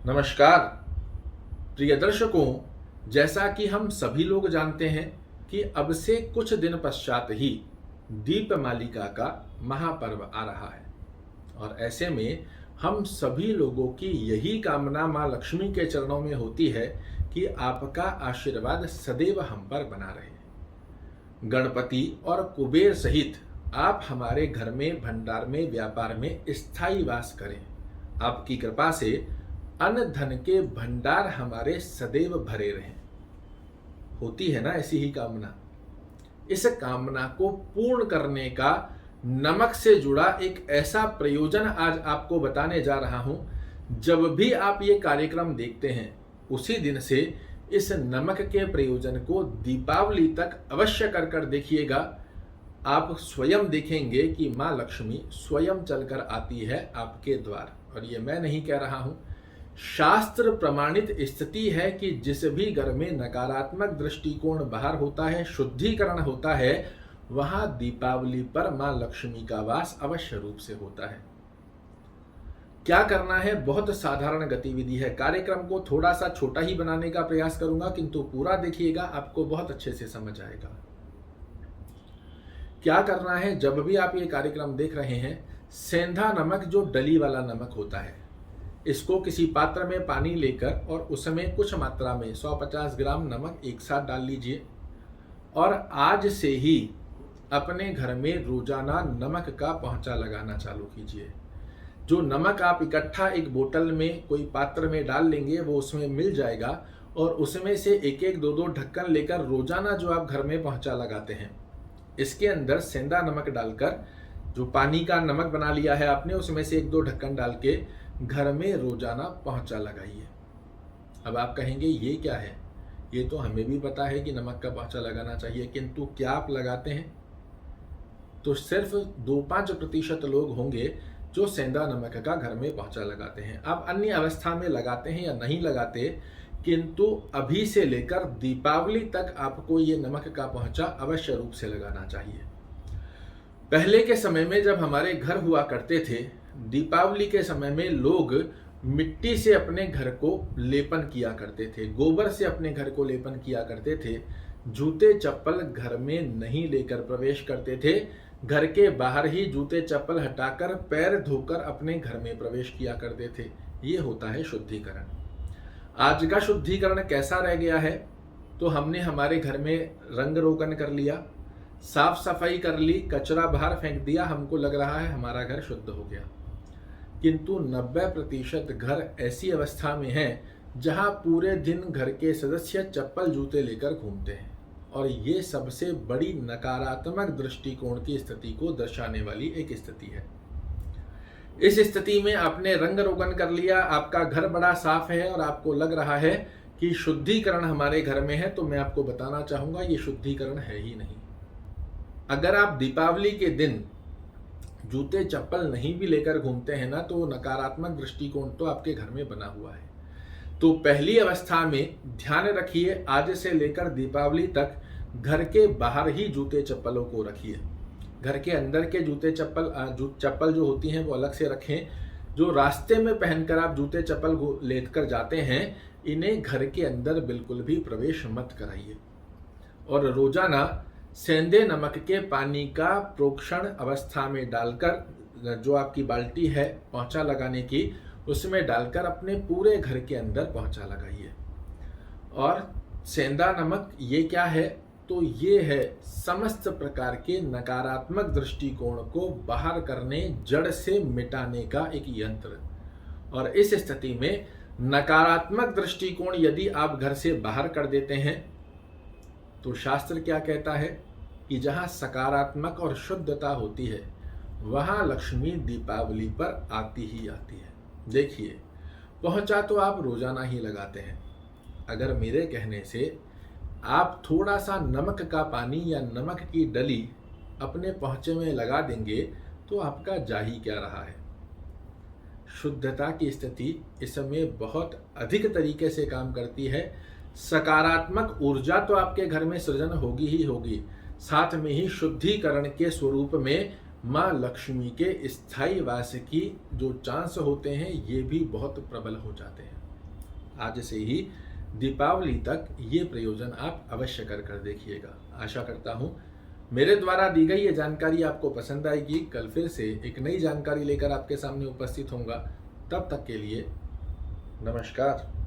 नमस्कार प्रिय दर्शकों, जैसा कि हम सभी लोग जानते हैं कि अब से कुछ दिन पश्चात ही दीपमालिका का महापर्व आ रहा है और ऐसे में हम सभी लोगों की यही कामना माँ लक्ष्मी के चरणों में होती है कि आपका आशीर्वाद सदैव हम पर बना रहे। गणपति और कुबेर सहित आप हमारे घर में, भंडार में, व्यापार में स्थायी वास करें। आपकी कृपा से अन्न धन के भंडार हमारे सदैव भरे रहें। होती है ना ऐसी ही कामना। इस कामना को पूर्ण करने का नमक से जुड़ा एक ऐसा प्रयोजन आज आपको बताने जा रहा हूं। जब भी आप ये कार्यक्रम देखते हैं उसी दिन से इस नमक के प्रयोजन को दीपावली तक अवश्य कर कर देखिएगा। आप स्वयं देखेंगे कि माँ लक्ष्मी स्वयं चलकर आती है आपके द्वार। और ये मैं नहीं कह रहा हूं, शास्त्र प्रमाणित स्थिति है कि जिस भी घर में नकारात्मक दृष्टिकोण बाहर होता है, शुद्धिकरण होता है, वहां दीपावली पर मां लक्ष्मी का वास अवश्य रूप से होता है। क्या करना है? बहुत साधारण गतिविधि है। कार्यक्रम को थोड़ा सा छोटा ही बनाने का प्रयास करूंगा, किंतु पूरा देखिएगा, आपको बहुत अच्छे से समझ आएगा। क्या करना है? जब भी आप ये कार्यक्रम देख रहे हैं, सेंधा नमक जो डली वाला नमक होता है, इसको किसी पात्र में पानी लेकर और उसमें कुछ मात्रा में 150 ग्राम नमक एक साथ डाल लीजिए और आज से ही अपने घर में रोजाना नमक का पोंछा लगाना चालू कीजिए। जो नमक आप इकट्ठा एक बोतल में, कोई पात्र में डाल लेंगे, वो उसमें मिल जाएगा और उसमें से एक एक दो दो ढक्कन लेकर रोजाना जो आप घर में पोंछा लगाते हैं, इसके अंदर सेंधा नमक डालकर, जो पानी का नमक बना लिया है आपने, उसमें से एक दो ढक्कन डाल के घर में रोजाना पोंछा लगाइए। अब आप कहेंगे ये क्या है? ये तो हमें भी पता है कि नमक का पोंछा लगाना चाहिए, किंतु क्या आप लगाते हैं? तो सिर्फ 2-5% लोग होंगे जो सेंधा नमक का घर में पोंछा लगाते हैं। आप अन्य अवस्था में लगाते हैं या नहीं लगाते, किंतु अभी से लेकर दीपावली तक आपको ये नमक का पोंछा अवश्य रूप से लगाना चाहिए। पहले के समय में जब हमारे घर हुआ करते थे, दीपावली के समय में लोग मिट्टी से अपने घर को लेपन किया करते थे, गोबर से अपने घर को लेपन किया करते थे। जूते चप्पल घर में नहीं लेकर प्रवेश करते थे, घर के बाहर ही जूते चप्पल हटाकर पैर धोकर अपने घर में प्रवेश किया करते थे। ये होता है शुद्धिकरण। आज का शुद्धिकरण कैसा रह गया है? तो हमने हमारे घर में रंग रोगन कर लिया, साफ सफाई कर ली, कचरा बाहर फेंक दिया, हमको लग रहा है हमारा घर शुद्ध हो गया। किंतु 90% घर ऐसी अवस्था में हैं जहां पूरे दिन घर के सदस्य चप्पल जूते लेकर घूमते हैं और ये सबसे बड़ी नकारात्मक दृष्टिकोण की स्थिति को दर्शाने वाली एक स्थिति है। इस स्थिति में आपने रंग रोगन कर लिया, आपका घर बड़ा साफ है और आपको लग रहा है कि शुद्धिकरण हमारे घर में है, तो मैं आपको बताना चाहूंगा ये शुद्धिकरण है ही नहीं। अगर आप दीपावली के दिन जूते चप्पल नहीं भी लेकर घूमते हैं ना, तो नकारात्मक दृष्टिकोण तो आपके घर में बना हुआ है। तो पहली अवस्था में ध्यान रखिए, आज से लेकर दीपावली तक घर के बाहर ही जूते चप्पलों को रखिए। घर के अंदर के जूते चप्पल जो होती हैं वो अलग से रखें। जो रास्ते में पहनकर आप जूते चप्पल लेकर जाते हैं, इन्हें घर के अंदर बिल्कुल भी प्रवेश मत कराइए। और रोजाना सेंधे नमक के पानी का प्रोक्षण अवस्था में डालकर, जो आपकी बाल्टी है पोंछा लगाने की, उसमें डालकर अपने पूरे घर के अंदर पोंछा लगाइए। और सेंधा नमक ये क्या है? तो ये है समस्त प्रकार के नकारात्मक दृष्टिकोण को बाहर करने, जड़ से मिटाने का एक यंत्र। और इस स्थिति में नकारात्मक दृष्टिकोण यदि आप घर से बाहर कर देते हैं, तो शास्त्र क्या कहता है कि जहां सकारात्मक और शुद्धता होती है, वहां लक्ष्मी दीपावली पर आती ही आती है। देखिए, पोंछा तो आप रोजाना ही लगाते हैं। अगर मेरे कहने से आप थोड़ा सा नमक का पानी या नमक की डली अपने पोंछे में लगा देंगे, तो आपका जा ही क्या रहा है। शुद्धता की स्थिति इसमें बहुत अधिक तरीके से काम करती है। सकारात्मक ऊर्जा तो आपके घर में सृजन होगी ही होगी, साथ में ही शुद्धिकरण के स्वरूप में माँ लक्ष्मी के स्थायी वास की जो चांस होते हैं, ये भी बहुत प्रबल हो जाते हैं। आज से ही दीपावली तक ये प्रयोजन आप अवश्य कर देखिएगा। आशा करता हूँ मेरे द्वारा दी गई ये जानकारी आपको पसंद आएगी। कल फिर से एक नई जानकारी लेकर आपके सामने उपस्थित होऊंगा। तब तक के लिए नमस्कार।